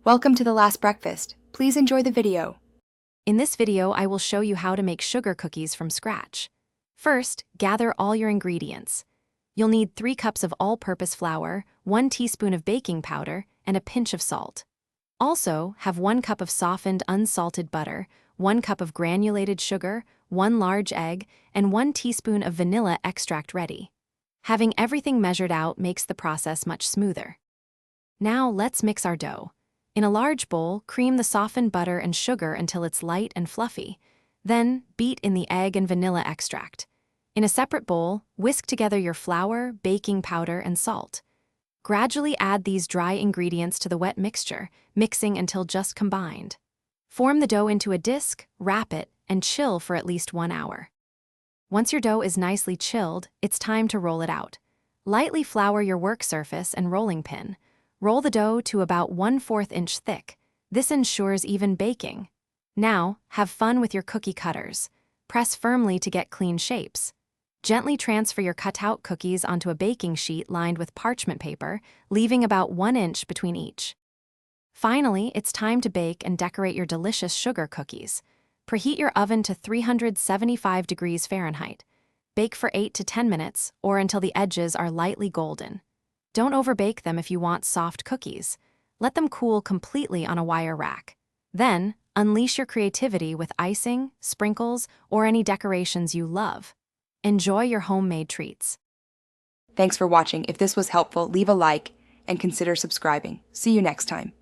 Welcome to The Last Breakfast. Please enjoy the video. In this video, I will show you how to make sugar cookies from scratch. First, gather all your ingredients. You'll need 3 cups of all-purpose flour, 1 teaspoon of baking powder, and a pinch of salt. Also, have 1 cup of softened unsalted butter, 1 cup of granulated sugar, 1 large egg, and 1 teaspoon of vanilla extract ready. Having everything measured out makes the process much smoother. Now let's mix our dough. In a large bowl, cream the softened butter and sugar until it's light and fluffy. Then, beat in the egg and vanilla extract. In a separate bowl, whisk together your flour, baking powder, and salt. Gradually add these dry ingredients to the wet mixture, mixing until just combined. Form the dough into a disc, wrap it, and chill for at least 1 hour. Once your dough is nicely chilled, it's time to roll it out. Lightly flour your work surface and rolling pin. Roll the dough to about 1/4 inch thick. This ensures even baking. Now, have fun with your cookie cutters. Press firmly to get clean shapes. Gently transfer your cut-out cookies onto a baking sheet lined with parchment paper, leaving about 1 inch between each. Finally, it's time to bake and decorate your delicious sugar cookies. Preheat your oven to 375 degrees Fahrenheit. Bake for 8 to 10 minutes, or until the edges are lightly golden. Don't overbake them if you want soft cookies. Let them cool completely on a wire rack. Then, unleash your creativity with icing, sprinkles, or any decorations you love. Enjoy your homemade treats. Thanks for watching. If this was helpful, leave a like and consider subscribing. See you next time.